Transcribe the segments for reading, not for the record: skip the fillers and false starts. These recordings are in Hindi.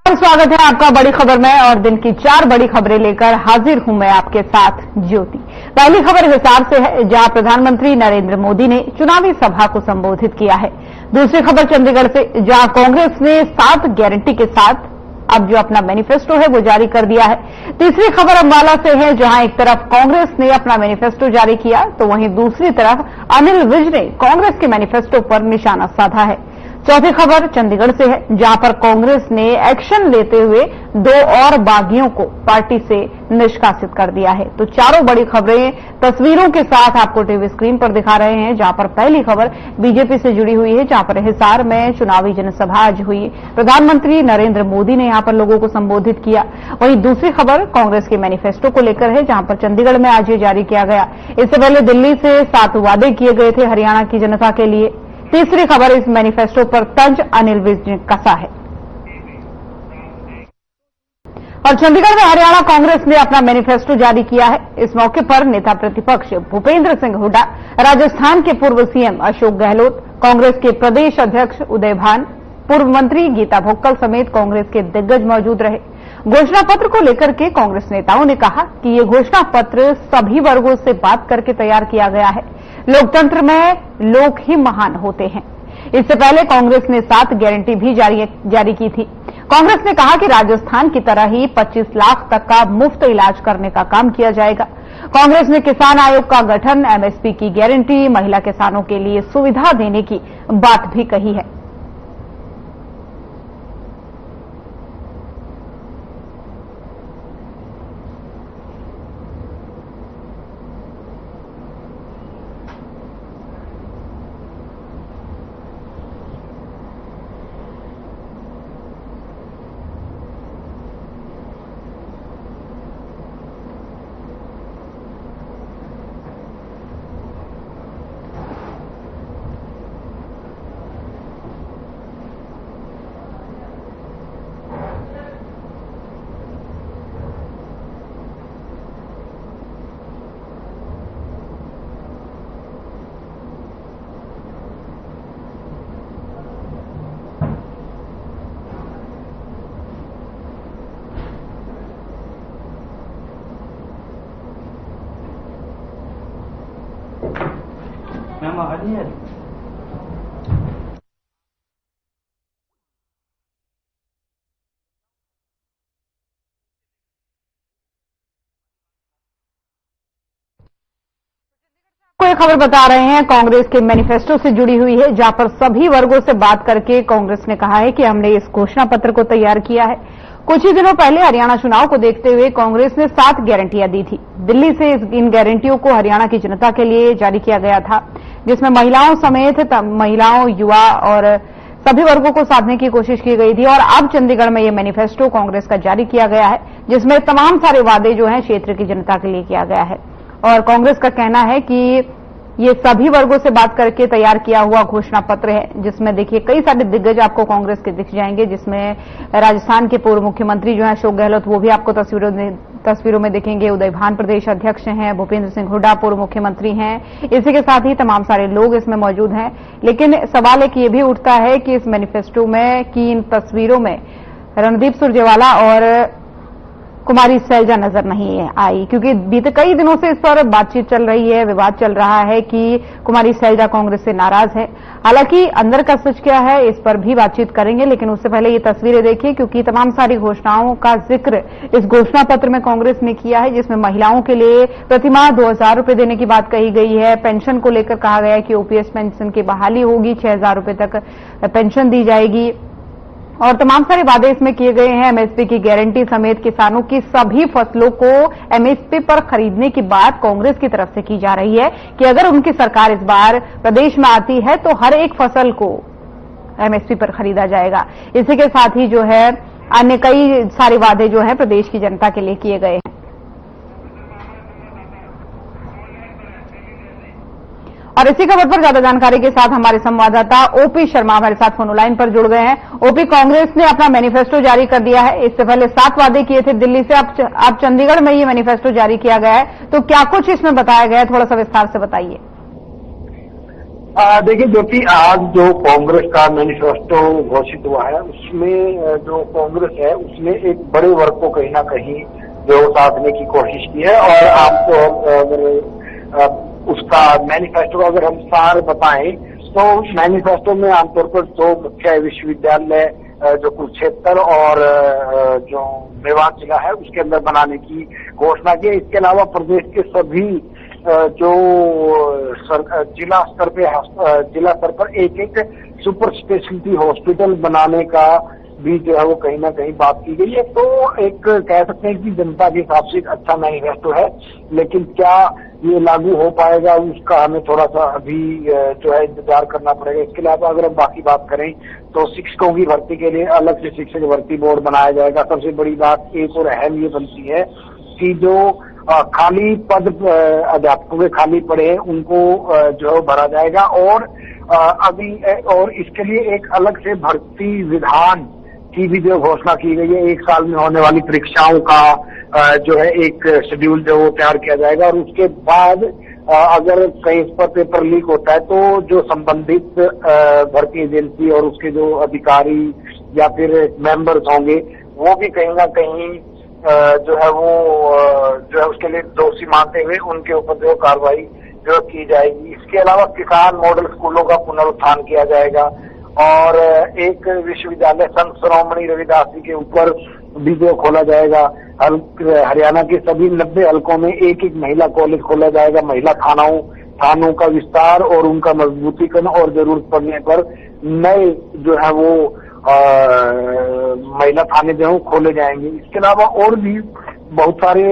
स्वागत है आपका बड़ी खबर में और दिन की 4 बड़ी खबरें लेकर हाजिर हूं मैं आपके साथ ज्योति। पहली खबर हिसार से है, जहां प्रधानमंत्री नरेंद्र मोदी ने चुनावी सभा को संबोधित किया है। दूसरी खबर चंडीगढ़ से, जहां कांग्रेस ने 7 गारंटी के साथ अब जो अपना मैनिफेस्टो है वो जारी कर दिया है। तीसरी खबर अंबाला से है, जहां एक तरफ कांग्रेस ने अपना मैनिफेस्टो जारी किया तो वहीं दूसरी तरफ अनिल विज ने कांग्रेस के मैनिफेस्टो पर निशाना साधा है। चौथी खबर चंडीगढ़ से है, जहां पर कांग्रेस ने एक्शन लेते हुए 2 और बागियों को पार्टी से निष्कासित कर दिया है। तो चारों बड़ी खबरें तस्वीरों के साथ आपको टीवी स्क्रीन पर दिखा रहे हैं, जहां पर पहली खबर बीजेपी से जुड़ी हुई है, जहां पर हिसार में चुनावी जनसभा आज हुई। प्रधानमंत्री नरेंद्र मोदी ने यहां पर लोगों को संबोधित किया। वहीं दूसरी खबर कांग्रेस के मैनिफेस्टो को लेकर है, जहां पर चंडीगढ़ में आज ये जारी किया गया। इससे पहले दिल्ली से 7 वादे किए गए थे हरियाणा की जनता के लिए। तीसरी खबर इस मैनिफेस्टो पर तंज अनिल विज ने कसा है। और चंडीगढ़ में हरियाणा कांग्रेस ने अपना मैनिफेस्टो जारी किया है। इस मौके पर नेता प्रतिपक्ष भूपेंद्र सिंह हुड्डा, राजस्थान के पूर्व सीएम अशोक गहलोत, कांग्रेस के प्रदेश अध्यक्ष उदय भान, पूर्व मंत्री गीता भोक्कल समेत कांग्रेस के दिग्गज मौजूद रहे। घोषणा पत्र को लेकर के कांग्रेस नेताओं ने कहा कि ये घोषणा पत्र सभी वर्गों से बात करके तैयार किया गया है। लोकतंत्र में लोग ही महान होते हैं। इससे पहले कांग्रेस ने 7 गारंटी भी जारी की थी। कांग्रेस ने कहा कि राजस्थान की तरह ही 25 लाख तक का मुफ्त इलाज करने का काम किया जाएगा। कांग्रेस ने किसान आयोग का गठन, एमएसपी की गारंटी, महिला किसानों के लिए सुविधा देने की बात भी कही है। मैम आ रही है। कोई खबर बता रहे हैं कांग्रेस के मैनिफेस्टो से जुड़ी हुई है, जहां पर सभी वर्गों से बात करके कांग्रेस ने कहा है कि हमने इस घोषणा पत्र को तैयार किया है। कुछ ही दिनों पहले हरियाणा चुनाव को देखते हुए कांग्रेस ने 7 गारंटियां दी थी। दिल्ली से इन गारंटियों को हरियाणा की जनता के लिए जारी किया गया था, जिसमें महिलाओं समेत महिलाओं, युवा और सभी वर्गों को साधने की कोशिश की गई थी। और अब चंडीगढ़ में ये मैनिफेस्टो कांग्रेस का जारी किया गया है, जिसमें तमाम सारे वादे जो हैं क्षेत्र की जनता के लिए किया गया है। और कांग्रेस का कहना है कि ये सभी वर्गों से बात करके तैयार किया हुआ घोषणा पत्र है, जिसमें देखिए कई सारे दिग्गज आपको कांग्रेस के दिख जाएंगे, जिसमें राजस्थान के पूर्व मुख्यमंत्री जो हैं अशोक गहलोत, वो भी आपको तस्वीरों में दिखेंगे। उदय भान प्रदेश अध्यक्ष हैं, भूपेंद्र सिंह हुड्डा पूर्व मुख्यमंत्री हैं। इसी के साथ ही तमाम सारे लोग इसमें मौजूद हैं। लेकिन सवाल एक ये भी उठता है कि इस मैनिफेस्टो में की इन तस्वीरों में रणदीप सुरजेवाला और कुमारी सैलजा नजर नहीं आई, क्योंकि बीते कई दिनों से इस पर बातचीत चल रही है, विवाद चल रहा है कि कुमारी सैलजा कांग्रेस से नाराज है। हालांकि अंदर का सच क्या है इस पर भी बातचीत करेंगे, लेकिन उससे पहले ये तस्वीरें देखिए, क्योंकि तमाम सारी घोषणाओं का जिक्र इस घोषणा पत्र में कांग्रेस ने किया है, जिसमें महिलाओं के लिए प्रतिमाह 2000 रुपए देने की बात कही गई है। पेंशन को लेकर कहा गया है कि ओपीएस पेंशन की बहाली होगी, 6000 रुपए तक पेंशन दी जाएगी और तमाम सारे वादे इसमें किए गए हैं। एमएसपी की गारंटी समेत किसानों की सभी फसलों को एमएसपी पर खरीदने की बात कांग्रेस की तरफ से की जा रही है कि अगर उनकी सरकार इस बार प्रदेश में आती है तो हर एक फसल को एमएसपी पर खरीदा जाएगा। इसी के साथ ही जो है अन्य कई सारे वादे जो है प्रदेश की जनता के लिए किए गए हैं। और इसी खबर पर ज्यादा जानकारी के साथ हमारे संवाददाता ओपी शर्मा हमारे साथ फोन लाइन पर जुड़ गए हैं। ओपी, कांग्रेस ने अपना मैनिफेस्टो जारी कर दिया है। इससे पहले 7 वादे किए थे दिल्ली से, अब चंडीगढ़ में ये मैनिफेस्टो जारी किया गया है, तो क्या कुछ इसमें बताया गया है, थोड़ा सा विस्तार से बताइए। देखिए ज्योति, आज जो कांग्रेस का मैनिफेस्टो घोषित हुआ है उसमें जो कांग्रेस है उसने एक बड़े वर्ग को कहीं ना कहीं जो साधने की कोशिश की है। और आपको अगर उसका मैनिफेस्टो अगर हम सार बताएं तो मैनिफेस्टो में आमतौर पर दो मुख्य विश्वविद्यालय जो कुरुक्षेत्र और जो मेवात जिला है उसके अंदर बनाने की घोषणा की है। इसके अलावा प्रदेश के सभी जो जिला स्तर पर एक एक सुपर स्पेशलिटी हॉस्पिटल बनाने का भी जो है वो कहीं ना कहीं बात की गई है। तो एक कह सकते हैं कि जनता के हिसाब से एक अच्छा मैनिफेस्टो है, लेकिन क्या ये लागू हो पाएगा उसका हमें थोड़ा सा अभी जो है इंतजार करना पड़ेगा। इसके अलावा अगर हम बाकी बात करें तो शिक्षकों की भर्ती के लिए अलग से शिक्षक भर्ती बोर्ड बनाया जाएगा। सबसे बड़ी बात एक और अहम ये बनती है कि जो खाली पद अध्यापकों के खाली पड़े हैं उनको जो है भरा जाएगा। और अभी और इसके लिए एक अलग से भर्ती विधान की भी जो घोषणा की गई है। एक साल में होने वाली परीक्षाओं का जो है एक शेड्यूल जो वो तैयार किया जाएगा। और उसके बाद अगर कहीं इस पर पेपर लीक होता है तो जो संबंधित भर्ती एजेंसी और उसके जो अधिकारी या फिर मेंबर्स होंगे वो भी कहीं ना कहीं जो है वो जो है उसके लिए दोषी मानते हुए उनके ऊपर जो कार्रवाई जो की जाएगी। इसके अलावा किसान मॉडल स्कूलों का पुनरुत्थान किया जाएगा और एक विश्वविद्यालय संत श्रोमणी रविदास जी के ऊपर भी जो खोला जाएगा। हरियाणा के सभी 90 हलकों में एक एक महिला कॉलेज खोला जाएगा। महिला थानों का विस्तार और उनका मजबूतीकरण और जरूरत पड़ने पर नए जो है वो महिला थाने जो है खोले जाएंगे। इसके अलावा और भी बहुत सारे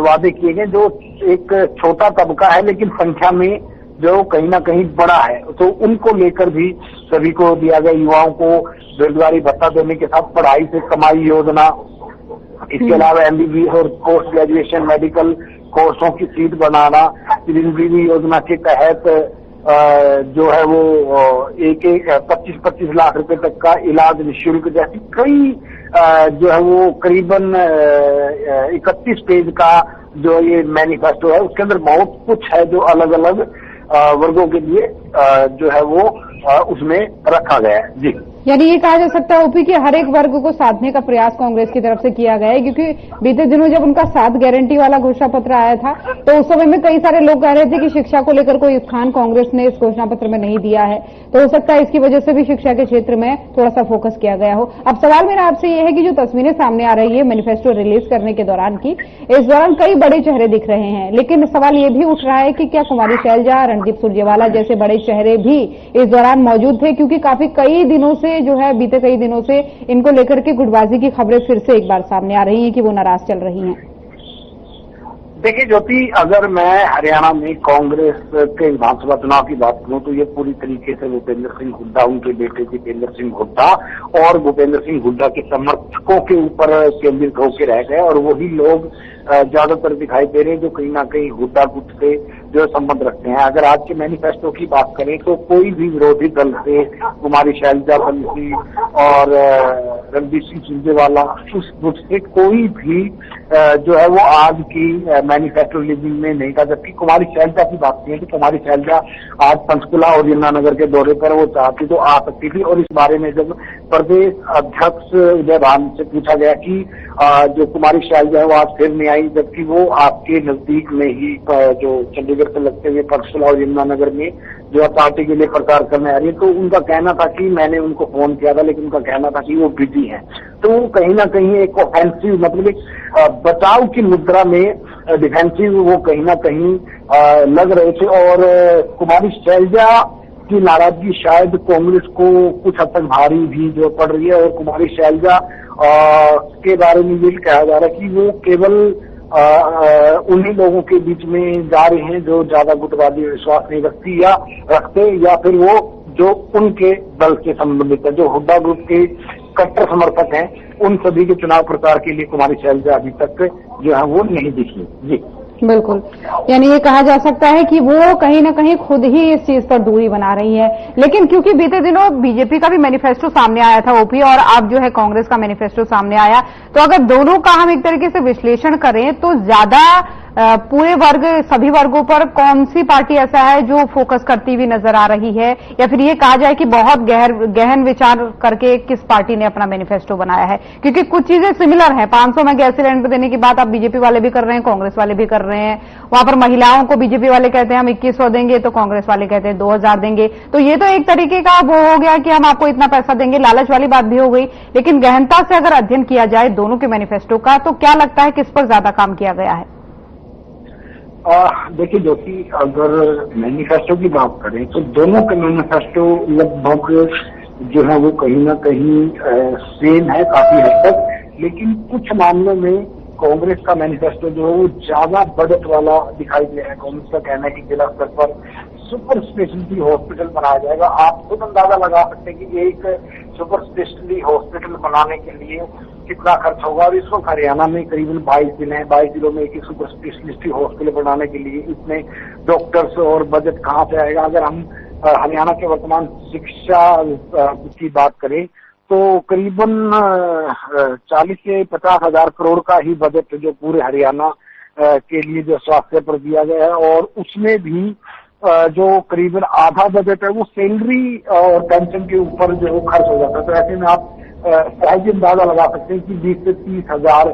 वादे किए गए जो एक छोटा तबका है लेकिन संख्या में जो कहीं ना कहीं बड़ा है, तो उनको लेकर भी सभी को दिया गया। युवाओं को बेरोजगारी भत्ता देने के साथ पढ़ाई से कमाई योजना, इसके अलावा MBBS और पोस्ट ग्रेजुएशन मेडिकल कोर्सों की सीट बनाना, चिरंजीवी योजना के तहत जो है वो एक 25-25 लाख रुपए तक का इलाज निःशुल्क, जैसी कई जो है वो करीबन 31 पेज का जो ये मैनिफेस्टो है उसके अंदर बहुत कुछ है जो अलग अलग वर्गों के लिए जो है वो उसमें रखा गया है। जी, यानी ये कहा जा सकता है ओपी कि हर एक वर्ग को साधने का प्रयास कांग्रेस की तरफ से किया गया है, क्योंकि बीते दिनों जब उनका 7 गारंटी वाला घोषणा पत्र आया था तो उस समय में कई सारे लोग कह रहे थे कि शिक्षा को लेकर कोई स्थान कांग्रेस ने इस घोषणा पत्र में नहीं दिया है, तो हो सकता है इसकी वजह से भी शिक्षा के क्षेत्र में थोड़ा सा फोकस किया गया हो। अब सवाल मेरा आपसे ये है कि जो तस्वीरें सामने आ रही है मैनिफेस्टो रिलीज करने के दौरान की, इस दौरान कई बड़े चेहरे दिख रहे हैं, लेकिन सवाल ये भी उठ रहा है कि क्या कुमारी शैलजा, रणदीप सुरजेवाला जैसे बड़े चेहरे भी इस दौरान मौजूद थे, क्योंकि कई दिनों से जो है बीते कई दिनों से इनको लेकर के गुटबाजी की खबरें फिर से एक बार सामने आ रही हैं कि वो नाराज चल रही हैं। देखिए ज्योति, अगर मैं हरियाणा में कांग्रेस के विधानसभा चुनाव की बात करूं तो ये पूरी तरीके से भूपेंद्र सिंह हुड्डा, उनके बेटे दीपेंद्र सिंह हुड्डा और भूपेंद्र सिंह हुड्डा के समर्थकों के ऊपर केंद्रित होकर रह गए। और वही लोग ज्यादातर दिखाई दे रहे हैं जो कहीं ना कहीं हुड्डा गुट से जो संबंध रखते हैं। अगर आज के मैनिफेस्टो की बात करें तो कोई भी विरोधी दल से कुमारी शैलजा बंसी और रणदीप सिंह सुरजेवाला, उस गुट से कोई भी जो है वो आज की मैनिफेस्टो रिलीजिंग में नहीं था। जबकि कुमारी शैलजा की बात की है कि कुमारी शैलजा आज पंचकुला और यमुनानगर के दौरे पर वो चाहती तो आ सकती थी। और इस बारे में जब प्रदेश अध्यक्ष उदय भान से पूछा गया कि जो कुमारी शैलजा है वो आज फिर नहीं आई, जबकि वो आपके नजदीक में ही जो चंडीगढ़ से लगते हुए पंचकुला और यमुनानगर में जो पार्टी के लिए प्रचार करने आ रही है, तो उनका कहना था कि मैंने उनको फोन किया था लेकिन उनका कहना था कि वो बिजी है। तो कहीं ना कहीं एक ऑफेंसिव, मतलब एक बचाव की मुद्रा में डिफेंसिव वो कहीं ना कहीं लग रहे थे। और कुमारी शैलजा की नाराजगी शायद कांग्रेस को कुछ हद तक भारी भी जो पड़ रही है। और कुमारी शैलजा के बारे में ये कहा जा रहा है कि वो केवल उन्हीं लोगों के बीच में जा रहे हैं जो ज्यादा गुटबाजी विश्वास नहीं रखते या फिर वो जो उनके दल से संबंधित है, जो हुड्डा ग्रुप के कट्टर समर्थक हैं, उन सभी के चुनाव प्रचार के लिए कुमारी शैलजा अभी तक जो है वो नहीं दिखी। जी बिल्कुल, यानी ये कहा जा सकता है कि वो कहीं ना कहीं खुद ही इस चीज पर दूरी बना रही है। लेकिन क्योंकि बीते दिनों बीजेपी का भी मैनिफेस्टो सामने आया था ओपी, और अब जो है कांग्रेस का मैनिफेस्टो सामने आया, तो अगर दोनों का हम एक तरीके से विश्लेषण करें तो ज्यादा पूरे वर्ग, सभी वर्गों पर कौन सी पार्टी ऐसा है जो फोकस करती हुई नजर आ रही है, या फिर ये कहा जाए कि बहुत गहन विचार करके किस पार्टी ने अपना मैनिफेस्टो बनाया है? क्योंकि कुछ चीजें सिमिलर हैं। 500 में गैस सिलेंडर देने की बात आप बीजेपी वाले भी कर रहे हैं, कांग्रेस वाले भी कर रहे हैं। वहां पर महिलाओं को बीजेपी वाले कहते हैं हम 2100 देंगे, तो कांग्रेस वाले कहते हैं 2000 देंगे। तो ये तो एक तरीके का वो हो गया कि हम आपको इतना पैसा देंगे, लालच वाली बात भी हो गई। लेकिन गहनता से अगर अध्ययन किया जाए दोनों के मैनिफेस्टो का, तो क्या लगता है किस पर ज्यादा काम किया गया है? देखिए, जो कि अगर मैनिफेस्टो की बात करें तो दोनों के मैनिफेस्टो लगभग जो है वो कहीं ना कहीं सेम है काफी हद तक। लेकिन कुछ मामलों में कांग्रेस का मैनिफेस्टो जो है वो ज्यादा बजट वाला दिखाई दे रहा है। कांग्रेस का कहना है कि जिला स्तर पर सुपर स्पेशलिटी हॉस्पिटल बनाया जाएगा। आप खुद अंदाजा लगा सकते हैं कि एक सुपर स्पेशलिटी हॉस्पिटल बनाने के लिए कितना खर्च होगा। और इस वक्त हरियाणा में करीबन 22 जिले हैं, 22 जिलों में एक सुपर स्पेशलिटी हॉस्पिटल बनाने के लिए इतने डॉक्टर्स और बजट कहाँ से आएगा? अगर हम हरियाणा के वर्तमान शिक्षा की बात करें तो करीबन 40 से 50 हजार करोड़ का ही बजट जो पूरे हरियाणा के लिए जो स्वास्थ्य पर दिया गया है, और उसमें भी जो करीबन आधा बजट है वो सैलरी और पेंशन के ऊपर जो है खर्च हो जाता है। तो ऐसे में आप सहज अंदाजा लगा सकते हैं कि 20 से 30 हजार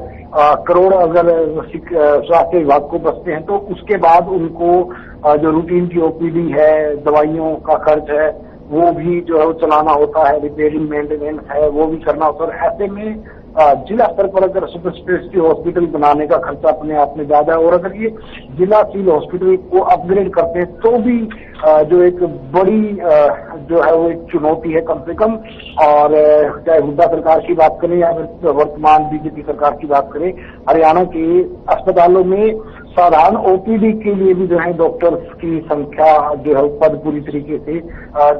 करोड़ अगर स्वास्थ्य विभाग को बचते हैं, तो उसके बाद उनको जो रूटीन की ओपीडी है, दवाइयों का खर्च है, वो भी जो है वो चलाना होता है, रिपेयरिंग मेंटेनेंस है वो भी करना होता है। ऐसे में जिला स्तर पर अगर सुपर स्पेशलिटी हॉस्पिटल बनाने का खर्चा अपने आप में ज्यादा है, और अगर ये जिला सिविल हॉस्पिटल को अपग्रेड करते हैं तो भी जो एक बड़ी जो है वो एक चुनौती है कम से कम। और चाहे हुड्डा सरकार की बात करें या फिर वर्तमान बीजेपी सरकार की बात करें, हरियाणा के अस्पतालों में साधारण ओपीडी के लिए भी जो है डॉक्टर्स की संख्या जो है पद पूरी तरीके से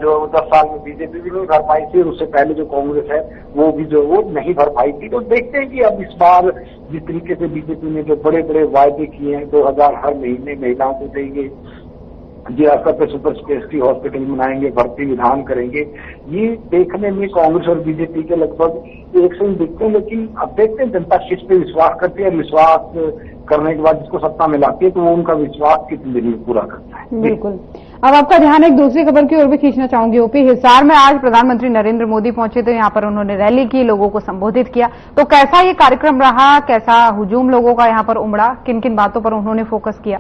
जो 10 साल में बीजेपी भी नहीं भर पाई थी, और उससे पहले जो कांग्रेस है वो भी जो वो नहीं भर पाई थी। तो देखते हैं कि अब इस बार जिस तरीके से बीजेपी ने जो बड़े बड़े वायदे किए हैं, 2000 हर महीने महिलाओं को देंगे, जिला स्तर पर सुपर स्पेशलिटी हॉस्पिटल बनाएंगे, भर्ती विधान करेंगे, ये देखने में कांग्रेस और बीजेपी के लगभग एक से ही दिखते हैं। लेकिन अब देखते हैं जनता किस पे विश्वास करती है, विश्वास करने के बाद जिसको सत्ता में लाती है तो वो उनका विश्वास कितने दिन में पूरा करता है। बिल्कुल। अब आपका ध्यान एक दूसरी खबर की ओर भी खींचना चाहूंगी। ओपी, हिसार में आज प्रधानमंत्री नरेंद्र मोदी पहुंचे थे, यहाँ पर उन्होंने रैली की, लोगों को संबोधित किया। तो कैसा ये कार्यक्रम रहा, कैसा हुजूम लोगों का यहाँ पर उमड़ा, किन किन बातों पर उन्होंने फोकस किया?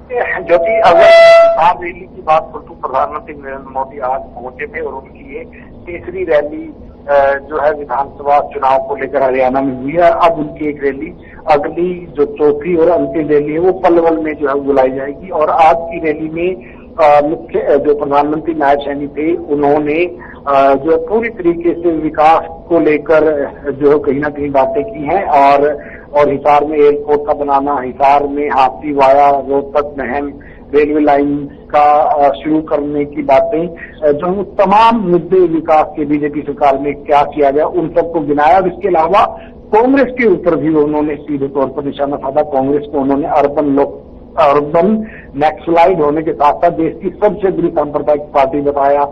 जो कि अगर हिसार रैली की बात करूं तो प्रधानमंत्री नरेंद्र मोदी आज पहुंचे थे, और उनकी ये तीसरी रैली जो है विधानसभा चुनाव को लेकर हरियाणा में हुई है। अब उनकी एक रैली, अगली जो चौथी और अंतिम रैली है वो पलवल में जो है बुलाई जाएगी। और आज की रैली में मुख्य जो प्रधानमंत्री नायब सैनी थे उन्होंने जो पूरी तरीके से विकास को लेकर जो कहीं ना कहीं बातें की हैं, और हिसार में एयरपोर्ट का बनाना, हिसार में हाथी वाया रोहतक नहर रेलवे लाइन का शुरू करने की बातें, जो तमाम मुद्दे विकास के बीजेपी सरकार में क्या किया गया उन सबको गिनाया। और इसके अलावा कांग्रेस के ऊपर भी उन्होंने सीधे तौर पर निशाना साधा। कांग्रेस को उन्होंने अर्बन नक्सलाइट होने के साथ साथ देश की सबसे बड़ी सांप्रदायिक पार्टी बताया।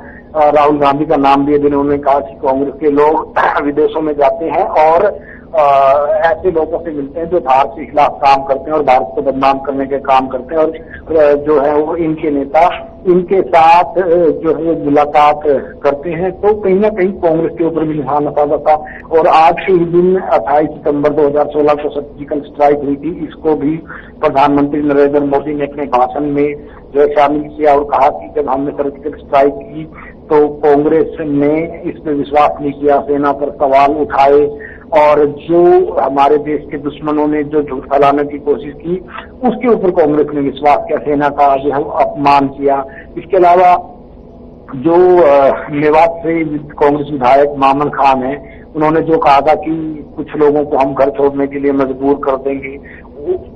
राहुल गांधी का नाम लिए दिन उन्होंने कहा कि कांग्रेस के लोग विदेशों में जाते हैं और ऐसे लोगों से मिलते हैं जो भारत के खिलाफ काम करते हैं और भारत को बदनाम करने के काम करते हैं, और जो है वो इनके नेता इनके साथ जो है मुलाकात करते हैं। तो कहीं ना कहीं कांग्रेस के ऊपर भी निशाना साधा था। और आज के ही दिन 28 सितंबर 2016 को सर्जिकल स्ट्राइक हुई थी, इसको भी प्रधानमंत्री नरेंद्र मोदी ने अपने भाषण में जो है शामिल किया और कहा कि जब हमने सर्जिकल स्ट्राइक की तो कांग्रेस ने इस पर विश्वास नहीं किया, सेना पर सवाल उठाए, और जो हमारे देश के दुश्मनों ने जो झूठ फैलाने की कोशिश की उसके ऊपर कांग्रेस ने विश्वास किया, सेना का जो है अपमान किया। इसके अलावा जो मेवात से कांग्रेस विधायक मामन खान है, उन्होंने जो कहा था कि कुछ लोगों को हम घर छोड़ने के लिए मजबूर कर देंगे,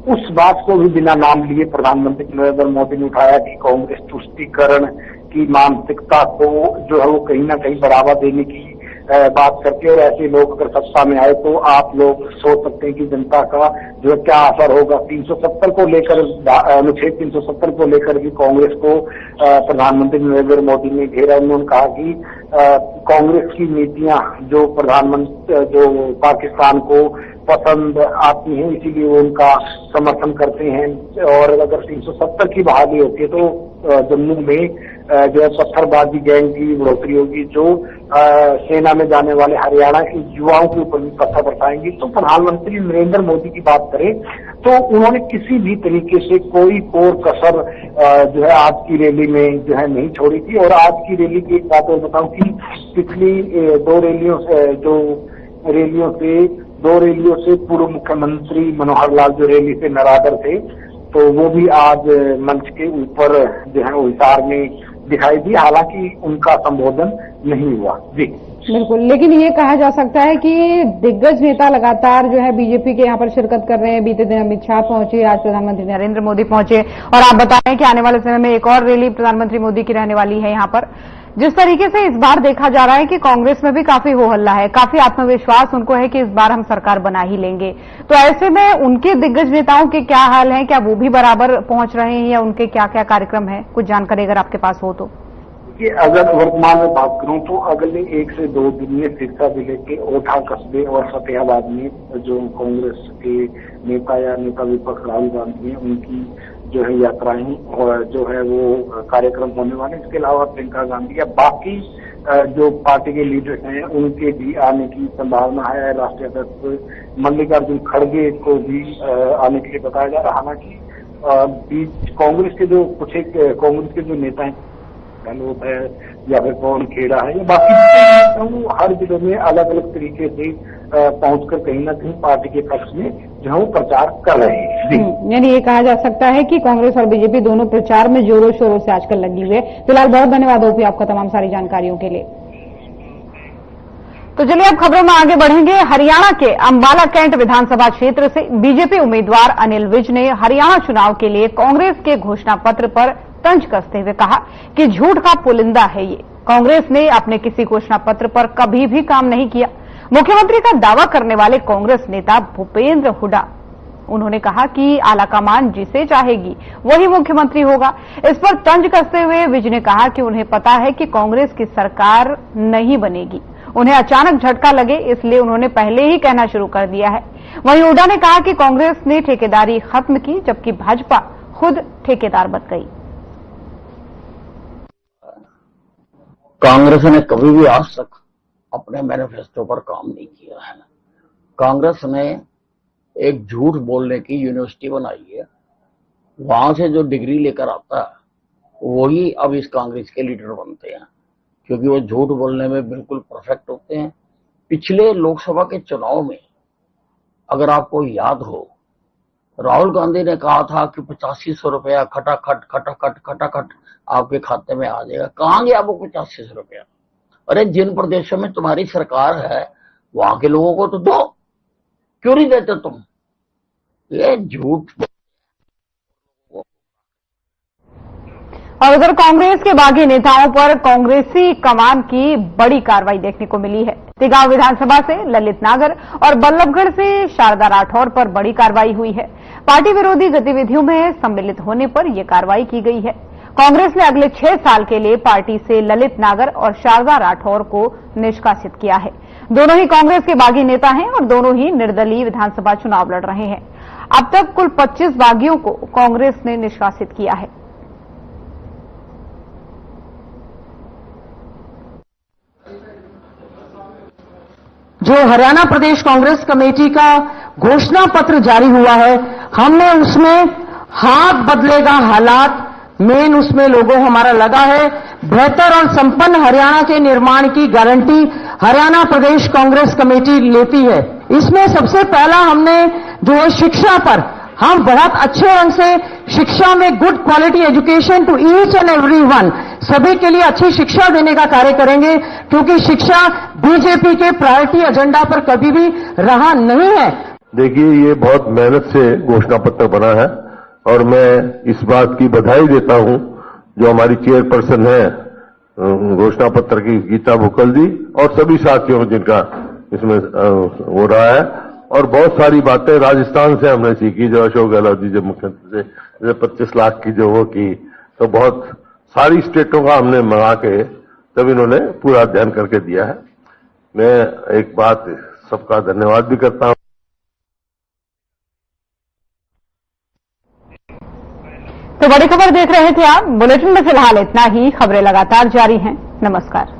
उस बात को भी बिना नाम लिए प्रधानमंत्री नरेंद्र मोदी ने उठाया कि कांग्रेस तुष्टीकरण की मानसिकता को जो है वो कहीं ना कहीं बढ़ावा देने की बात करके, और ऐसे लोग अगर सत्ता में आए तो आप लोग सोच सकते हैं कि जनता का जो है क्या असर होगा। 370 को लेकर, अनुच्छेद 370 को लेकर भी कांग्रेस को प्रधानमंत्री नरेंद्र मोदी ने घेरा। उन्होंने कहा कि कांग्रेस की नीतियां जो प्रधानमंत्री जो पाकिस्तान को पसंद आती हैं, इसीलिए वो उनका समर्थन करते हैं। और अगर 370 की बहाली होती है तो जम्मू में जो है पत्थरबाजी गैंग की बढ़ोतरी होगी, जो सेना में जाने वाले हरियाणा के युवाओं के ऊपर भी पत्थर बरसाएंगी। तो प्रधानमंत्री नरेंद्र मोदी की बात करें तो उन्होंने किसी भी तरीके से कोई कोर कसर जो है आज की रैली में जो है नहीं छोड़ी थी। और आज की रैली की एक बात और बताऊं कि पिछली दो रैलियों से पूर्व मुख्यमंत्री मनोहर लाल जो रैली से नरादर थे, तो वो भी आज मंच के ऊपर जो है हिसार में दिखाई दी, हालांकि उनका संबोधन नहीं हुआ। जी बिल्कुल, लेकिन ये कहा जा सकता है कि दिग्गज नेता लगातार जो है बीजेपी के यहाँ पर शिरकत कर रहे हैं। बीते दिन अमित शाह पहुंचे, आज प्रधानमंत्री नरेंद्र मोदी पहुंचे, और आप बता रहे हैं कि आने वाले समय में एक और रैली प्रधानमंत्री मोदी की रहने वाली है यहाँ पर। जिस तरीके से इस बार देखा जा रहा है कि कांग्रेस में भी काफी हो हल्ला है, काफी आत्मविश्वास उनको है कि इस बार हम सरकार बना ही लेंगे, तो ऐसे में उनके दिग्गज नेताओं के क्या हाल है? क्या वो भी बराबर पहुंच रहे हैं या उनके क्या क्या कार्यक्रम है? कुछ जानकारी अगर आपके पास हो तो। कि अगर वर्तमान में बात करूं तो अगले 1 से 2 दिन में सिरसा जिले के ओठा कस्बे और फतेहाबाद में जो कांग्रेस के नेता या नेता विपक्ष राहुल गांधी हैं, उनकी जो है यात्राएं और जो है वो कार्यक्रम होने वाले। इसके अलावा प्रियंका गांधी या बाकी जो पार्टी के लीडर्स हैं उनके भी आने की संभावना है। राष्ट्रीय अध्यक्ष मल्लिकार्जुन खड़गे को भी आने के लिए बताया जा रहा है। हालांकि कांग्रेस के जो नेता हैं, गहलोत है या फिर पवन खेड़ा है या बाकी हर जिलों में अलग अलग तरीके से पहुंचकर कहीं ना कहीं पार्टी के पक्ष में जो है वो प्रचार कर रहे हैं। यानी ये कहा जा सकता है कि कांग्रेस और बीजेपी दोनों प्रचार में जोरों शोरों से आजकल लगी हुई है। फिलहाल बहुत धन्यवाद ओपी आपका तमाम सारी जानकारियों के लिए। तो चलिए अब खबरों में आगे बढ़ेंगे। हरियाणा के अंबाला कैंट विधानसभा क्षेत्र से बीजेपी उम्मीदवार अनिल विज ने हरियाणा चुनाव के लिए कांग्रेस के घोषणा पत्र पर तंज कसते हुए कहा कि झूठ का पुलिंदा है ये। कांग्रेस ने अपने किसी घोषणा पत्र पर कभी भी काम नहीं किया। मुख्यमंत्री का दावा करने वाले कांग्रेस नेता भूपेंद्र हुड्डा, उन्होंने कहा कि आलाकमान जिसे चाहेगी वही मुख्यमंत्री होगा। इस पर तंज कसते हुए विज ने कहा कि उन्हें पता है कि कांग्रेस की सरकार नहीं बनेगी, उन्हें अचानक झटका लगे इसलिए उन्होंने पहले ही कहना शुरू कर दिया है। वहीं हुड्डा ने कहा कि कांग्रेस ने ठेकेदारी खत्म की जबकि भाजपा खुद ठेकेदार बन गई। कांग्रेस ने कभी भी आज तक अपने मैनिफेस्टो पर काम नहीं किया है। कांग्रेस ने एक झूठ बोलने की यूनिवर्सिटी बनाई है, वहां से जो डिग्री लेकर आता है वही अब इस कांग्रेस के लीडर बनते हैं, क्योंकि वो झूठ बोलने में बिल्कुल परफेक्ट होते हैं। पिछले लोकसभा के चुनाव में अगर आपको याद हो, राहुल गांधी ने कहा था कि 8500 रुपया खटाखट आपके खाते में आ जाएगा। कहां गया वो 8500 रुपया? अरे जिन प्रदेशों में तुम्हारी सरकार है वहां के लोगों को तो दो, क्यों नहीं देते तुम? ये झूठ। और उधर कांग्रेस के बागी नेताओं पर कांग्रेसी कमान की बड़ी कार्रवाई देखने को मिली है। तिगांव विधानसभा से ललित नागर और बल्लभगढ़ से शारदा राठौर पर बड़ी कार्रवाई हुई है। पार्टी विरोधी गतिविधियों में सम्मिलित होने पर यह कार्रवाई की गई है। कांग्रेस ने अगले 6 साल के लिए पार्टी से ललित नागर और शारदा राठौर को निष्कासित किया है। दोनों ही कांग्रेस के बागी नेता हैं और दोनों ही निर्दलीय विधानसभा चुनाव लड़ रहे हैं। अब तक कुल 25 बागियों को कांग्रेस ने निष्कासित किया है। जो हरियाणा प्रदेश कांग्रेस कमेटी का घोषणा पत्र जारी हुआ है, हमने उसमें हाथ बदलेगा हालात मेन उसमें लोगो हमारा लगा है। बेहतर और संपन्न हरियाणा के निर्माण की गारंटी हरियाणा प्रदेश कांग्रेस कमेटी लेती है। इसमें सबसे पहला हमने जो है शिक्षा पर हम बहुत अच्छे ढंग से शिक्षा में good quality education to each and everyone, सभी के लिए अच्छी शिक्षा देने का कार्य करेंगे, क्योंकि शिक्षा बीजेपी के प्रायोरिटी एजेंडा पर कभी भी रहा नहीं है। देखिए, ये बहुत मेहनत से घोषणा पत्र बना है और मैं इस बात की बधाई देता हूं जो हमारी चेयरपर्सन है घोषणा पत्र की गीता बुकल जी और सभी साथियों जिनका इसमें हो रहा है। और बहुत सारी बातें राजस्थान से हमने सीखी, जो अशोक गहलोत जी जब मुख्यमंत्री से 25 लाख की जो वो की, तो बहुत सारी स्टेटों का हमने मंगा के तब इन्होंने पूरा अध्ययन करके दिया है। मैं एक बात सबका धन्यवाद भी करता हूं। तो बड़ी खबर देख रहे थे आप। बुलेटिन में फिलहाल इतना ही। खबरें लगातार जारी हैं। नमस्कार।